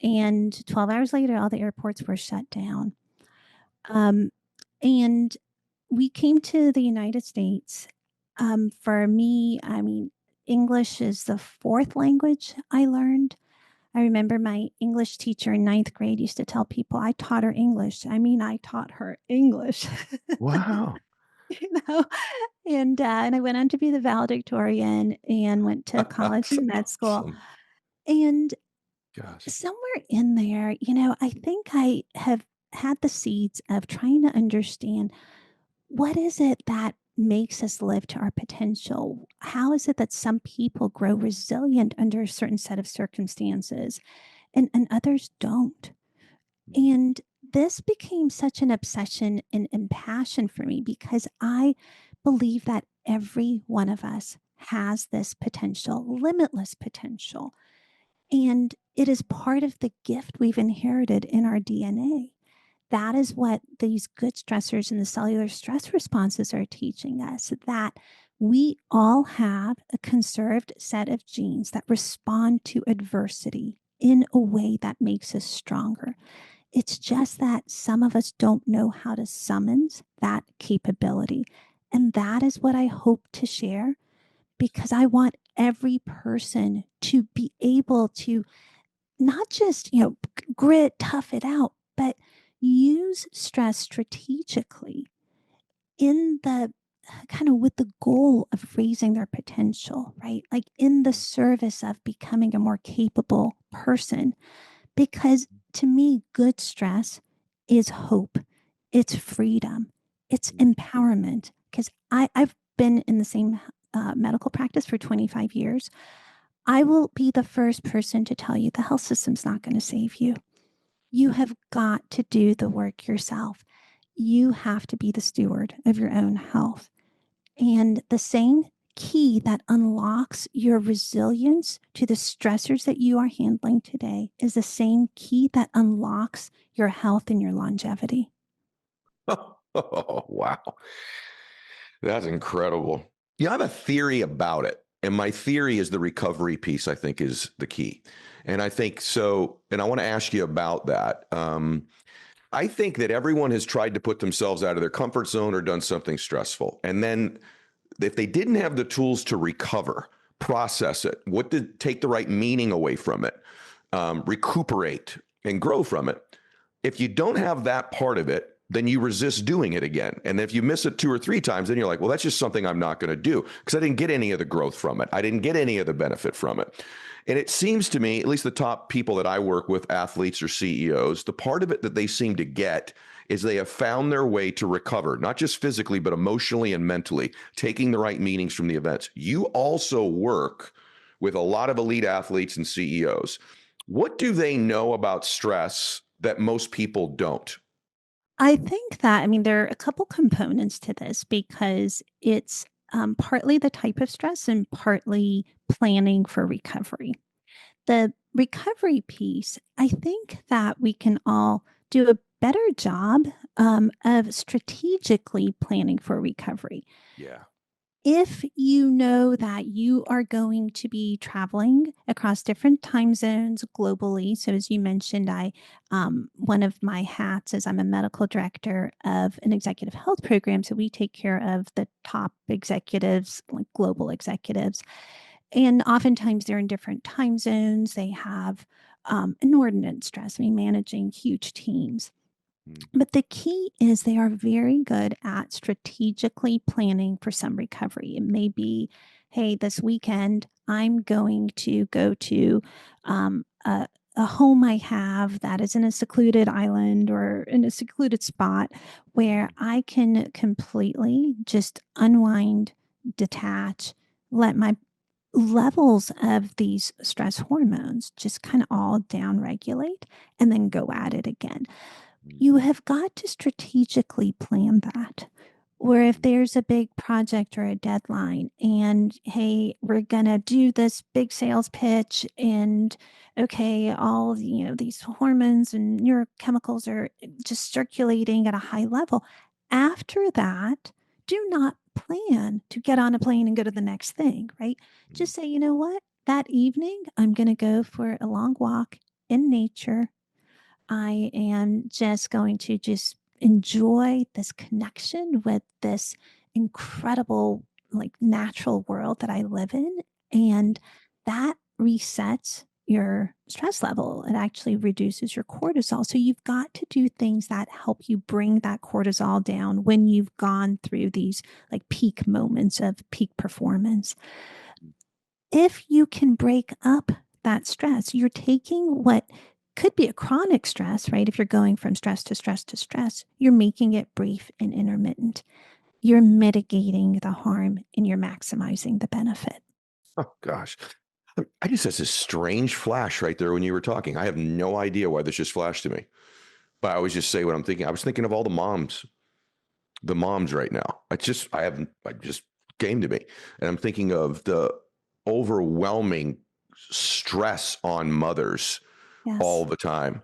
And 12 hours later, all the airports were shut down. Um, and we came to the United States. For me, I mean, English is the fourth language I learned. I remember my English teacher in ninth grade used to tell people I taught her English. I mean, I taught her English. Wow. you know, and I went on to be the valedictorian and went to college That's and med school. awesome. And Gosh. somewhere in there, I think I have had the seeds of trying to understand what is it that makes us live to our potential? How is it that some people grow resilient under a certain set of circumstances and others don't? And this became such an obsession and passion for me because I believe that every one of us has this potential, limitless potential. And it is part of the gift we've inherited in our DNA. That is what these good stressors and the cellular stress responses are teaching us, that we all have a conserved set of genes that respond to adversity in a way that makes us stronger. It's just that some of us don't know how to summons that capability. And that is what I hope to share because I want every person to be able to not just, grit, tough it out, but use stress strategically in the kind of with the goal of raising their potential, right? Like in the service of becoming a more capable person. Because to me, good stress is hope, it's freedom, it's empowerment. Because I've been in the same medical practice for 25 years. I will be the first person to tell you the health system's not going to save you. You have got to do the work yourself. You have to be the steward of your own health. And the same key that unlocks your resilience to the stressors that you are handling today is the same key that unlocks your health and your longevity. Oh, wow. That's incredible. I have a theory about it. And my theory is the recovery piece, I think, is the key. And I think so. And I want to ask you about that. I think that everyone has tried to put themselves out of their comfort zone or done something stressful. And then if they didn't have the tools to recover, process it, take the right meaning away from it, recuperate and grow from it. If you don't have that part of it, then you resist doing it again. And if you miss it 2 or 3 times, then you're like, well, that's just something I'm not going to do because I didn't get any of the growth from it. I didn't get any of the benefit from it. And it seems to me, at least the top people that I work with, athletes or CEOs, the part of it that they seem to get is they have found their way to recover, not just physically, but emotionally and mentally, taking the right meanings from the events. You also work with a lot of elite athletes and CEOs. What do they know about stress that most people don't? I think that, I mean, there are a couple components to this because it's partly the type of stress and partly planning for recovery. The recovery piece, I think that we can all do a better job of strategically planning for recovery. Yeah. If you know that you are going to be traveling across different time zones globally, so as you mentioned, one of my hats is I'm a medical director of an executive health program, so we take care of the top executives, like global executives, and oftentimes they're in different time zones. They have inordinate stress. I mean, managing huge teams. But the key is they are very good at strategically planning for some recovery. It may be, hey, this weekend I'm going to go to um, a, a home I have that is in a secluded island or in a secluded spot where I can completely just unwind, detach, let my levels of these stress hormones just kind of all downregulate and then go at it again. You have got to strategically plan that. Where if there's a big project or a deadline, and hey, we're going to do this big sales pitch, and okay, all these hormones and neurochemicals are just circulating at a high level. After that, do not plan to get on a plane and go to the next thing, right? Just say, you know what? That evening, I'm going to go for a long walk in nature. I am just going to just enjoy this connection with this incredible, like natural world that I live in. And that resets your stress level. It actually reduces your cortisol. So you've got to do things that help you bring that cortisol down when you've gone through these like peak moments of peak performance. If you can break up that stress, you're taking what could be a chronic stress, right? If you're going from stress to stress to stress, you're making it brief and intermittent. You're mitigating the harm and you're maximizing the benefit. Oh, gosh. I just had this strange flash right there when you were talking. I have no idea why this just flashed to me. But I always just say what I'm thinking. I was thinking of all the moms right now. I just came to me. And I'm thinking of the overwhelming stress on mothers all Yes. the time.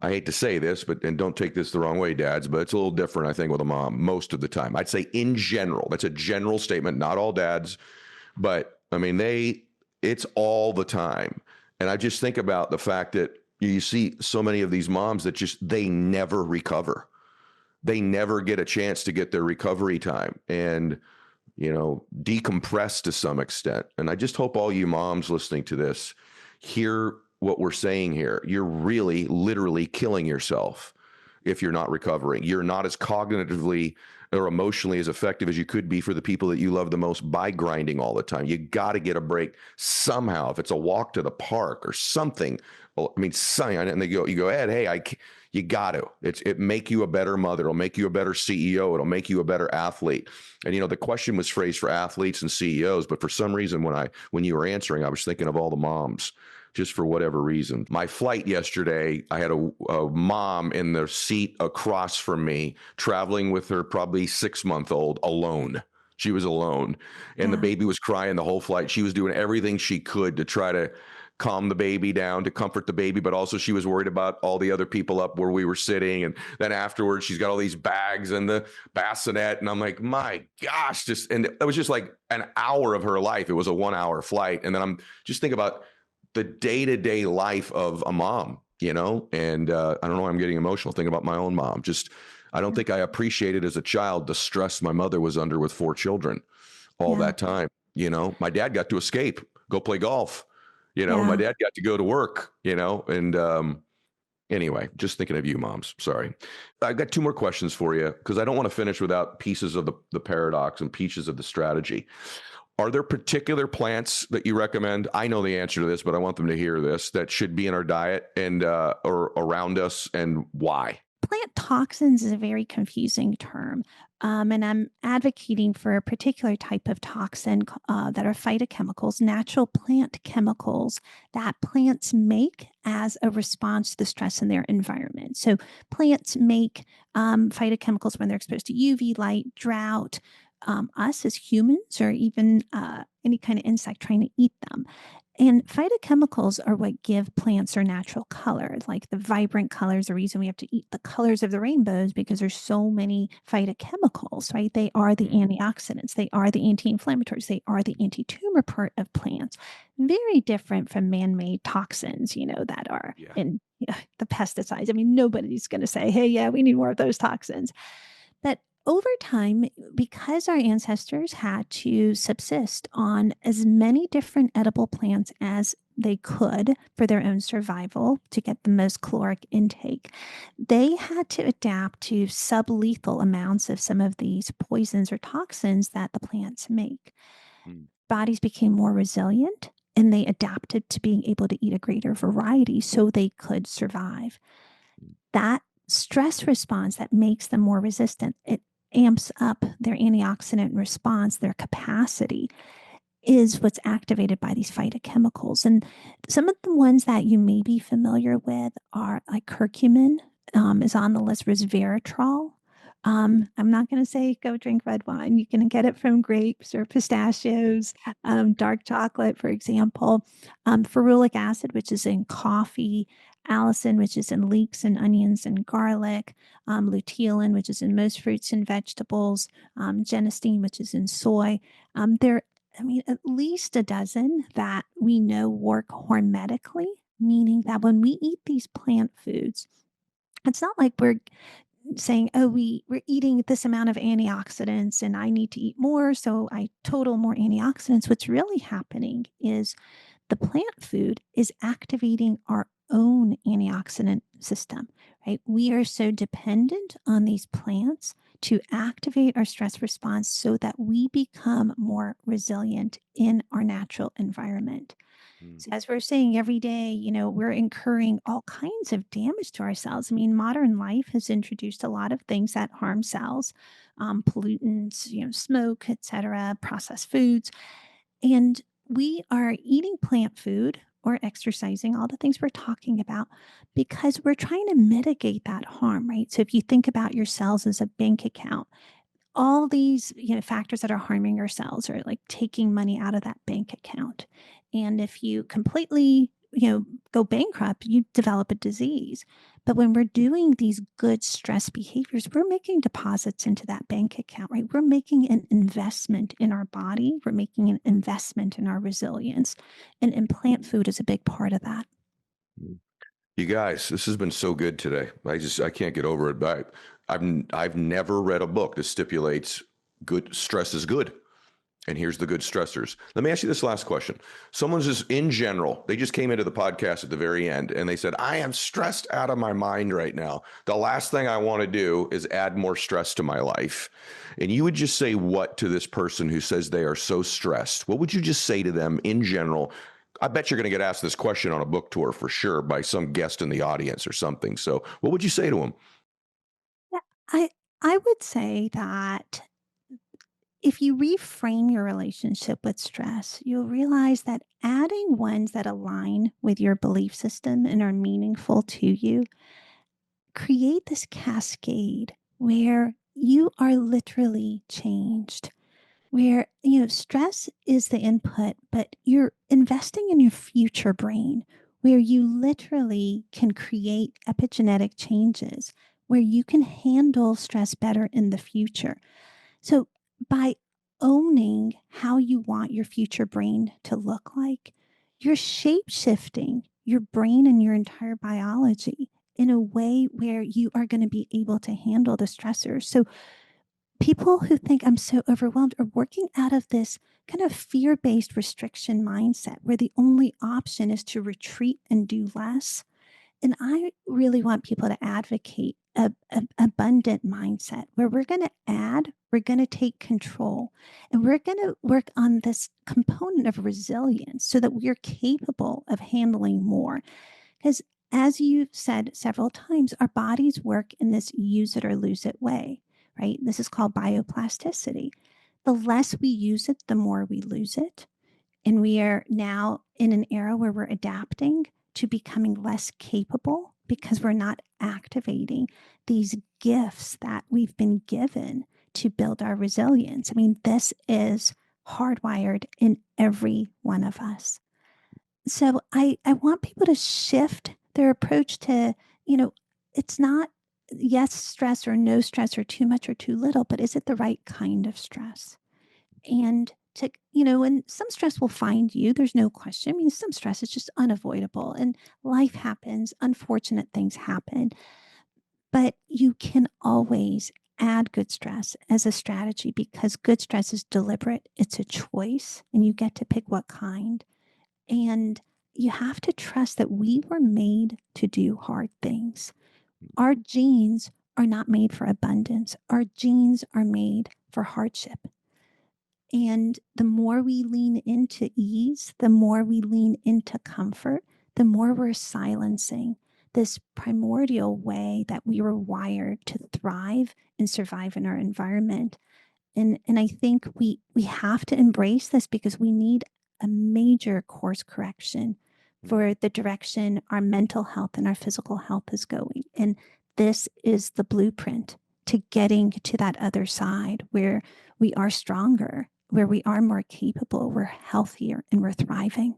I hate to say this, and don't take this the wrong way, dads, but it's a little different, I think, with a mom most of the time. I'd say in general, that's a general statement, not all dads, but I mean, it's all the time. And I just think about the fact that you see so many of these moms that they never recover. They never get a chance to get their recovery time and, decompress to some extent. And I just hope all you moms listening to this hear what we're saying here. You're really literally killing yourself if you're not recovering. You're not as cognitively or emotionally as effective as you could be for the people that you love the most by grinding all the time. You got to get a break somehow. If it's a walk to the park or something, well, I mean, and you go, Ed, hey, you got to. It make you a better mother. It'll make you a better CEO. It'll make you a better athlete. And the question was phrased for athletes and CEOs, but for some reason, when you were answering, I was thinking of all the moms. Just for whatever reason. My flight yesterday, I had a mom in the seat across from me, traveling with her probably 6-month-old alone. She was alone. And the Yeah. baby was crying the whole flight. She was doing everything she could to try to calm the baby down, to comfort the baby, but also she was worried about all the other people up where we were sitting. And then afterwards, she's got all these bags and the bassinet. And I'm like, my gosh, and it was just like an hour of her life. It was a 1-hour flight. And then I'm just thinking about the day-to-day life of a mom, and I don't know why I'm getting emotional thinking about my own mom. I don't think I appreciated as a child the stress my mother was under with 4 children all Yeah. that time. My dad got to escape, go play golf. My Yeah. dad got to go to work, and anyway, just thinking of you moms. Sorry. I've got 2 more questions for you because I don't want to finish without pieces of the paradox and pieces of the strategy. Are there particular plants that you recommend? I know the answer to this, but I want them to hear this, that should be in our diet and or around us, and why? Plant toxins is a very confusing term. And I'm advocating for a particular type of toxin that are phytochemicals, natural plant chemicals that plants make as a response to the stress in their environment. So plants make phytochemicals when they're exposed to UV light, drought, us as humans, or even any kind of insect trying to eat them. And phytochemicals are what give plants their natural color. Like the vibrant colors, the reason we have to eat the colors of the rainbows because there's so many phytochemicals, right? They are the antioxidants, they are the anti-inflammatories, they are the anti-tumor part of plants. Very different from man-made toxins, that are in the pesticides. I mean, nobody's going to say, hey, yeah, we need more of those toxins. But over time, because our ancestors had to subsist on as many different edible plants as they could for their own survival to get the most caloric intake, they had to adapt to sublethal amounts of some of these poisons or toxins that the plants make. Mm. Bodies became more resilient and they adapted to being able to eat a greater variety so they could survive. That stress response that makes them more resistant, it amps up their antioxidant response, their capacity. is what's activated by these phytochemicals. And some of the ones that you may be familiar with are like curcumin, is on the list, resveratrol. I'm not going to say go drink red wine. You can get it from grapes or pistachios, dark chocolate, for example. Ferulic acid, which is in coffee, allicin, which is in leeks and onions and garlic, luteolin, which is in most fruits and vegetables, genistein, which is in soy. There, I mean, at least a dozen that we know work hormetically, meaning that when we eat these plant foods, it's not like we're saying, oh, we're eating this amount of antioxidants and I need to eat more, so I total more antioxidants. What's really happening is the plant food is activating our own antioxidant system, right? We are so dependent on these plants to activate our stress response so that we become more resilient in our natural environment. Mm. So as we're saying every day, we're incurring all kinds of damage to our cells. I mean, modern life has introduced a lot of things that harm cells, pollutants, smoke, etc., processed foods. And we are eating plant food or exercising, all the things we're talking about, because we're trying to mitigate that harm, right? So if you think about your cells as a bank account, all these factors that are harming our cells are like taking money out of that bank account. And if you completely go bankrupt, you develop a disease. But when we're doing these good stress behaviors, we're making deposits into that bank account, right? We're making an investment in our body, we're making an investment in our resilience, and plant food is a big part of that. You guys, this has been so good today. I can't get over it. But I've never read a book that stipulates good stress is good. And here's the good stressors. Let me ask you this last question. Someone's just in general, they just came into the podcast at the very end and they said, I am stressed out of my mind right now. The last thing I want to do is add more stress to my life. And you would just say what to this person who says they are so stressed? What would you just say to them in general? I bet you're going to get asked this question on a book tour for sure by some guest in the audience or something. So what would you say to them? Yeah, I would say that if you reframe your relationship with stress, you'll realize that adding ones that align with your belief system and are meaningful to you create this cascade where you are literally changed. Where, stress is the input, but you're investing in your future brain, where you literally can create epigenetic changes, where you can handle stress better in the future. So by owning how you want your future brain to look like, you're shape shifting your brain and your entire biology in a way where you are going to be able to handle the stressors. So people who think I'm so overwhelmed are working out of this kind of fear-based restriction mindset where the only option is to retreat and do less. And I really want people to advocate a abundant mindset where we're going to add, we're going to take control, and we're going to work on this component of resilience so that we're capable of handling more. Because as you said several times, our bodies work in this use it or lose it way, right? This is called bioplasticity. The less we use it, the more we lose it. And we are now in an era where we're adapting to becoming less capable because we're not activating these gifts that we've been given to build our resilience. I mean, this is hardwired in every one of us. So I want people to shift their approach to, it's not yes stress or no stress or too much or too little, but is it the right kind of stress? And to, and some stress will find you. There's no question. I mean, some stress is just unavoidable and life happens. Unfortunate things happen. But you can always add good stress as a strategy because good stress is deliberate. It's a choice and you get to pick what kind. And you have to trust that we were made to do hard things. Our genes are not made for abundance. Our genes are made for hardship. And the more we lean into ease, the more we lean into comfort, the more we're silencing this primordial way that we were wired to thrive and survive in our environment. And I think we have to embrace this because we need a major course correction for the direction our mental health and our physical health is going. And this is the blueprint to getting to that other side where we are stronger, where we are more capable, we're healthier, and we're thriving.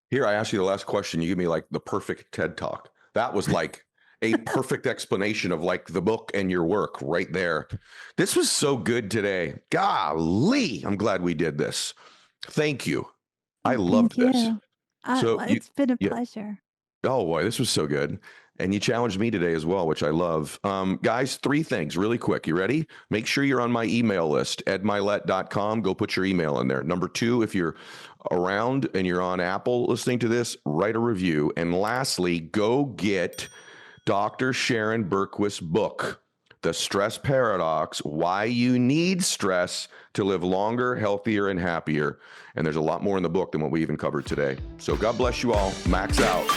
Here, I asked you the last question. You give me like the perfect TED Talk. That was like a perfect explanation of like the book and your work right there. This was so good today. Golly, I'm glad we did this. Thank you. I loved Thank this. you. So Well, you, it's been a yeah. pleasure. Oh boy, this was so good. And you challenged me today as well, which I love. Guys, 3 things really quick. You ready? Make sure you're on my email list, edmylett.com. Go put your email in there. Number 2, if you're around and you're on Apple listening to this, write a review. And lastly, go get Dr. Sharon Bergquist's book, The Stress Paradox, Why You Need Stress to Live Longer, Healthier, and Happier. And there's a lot more in the book than what we even covered today. So God bless you all. Max out.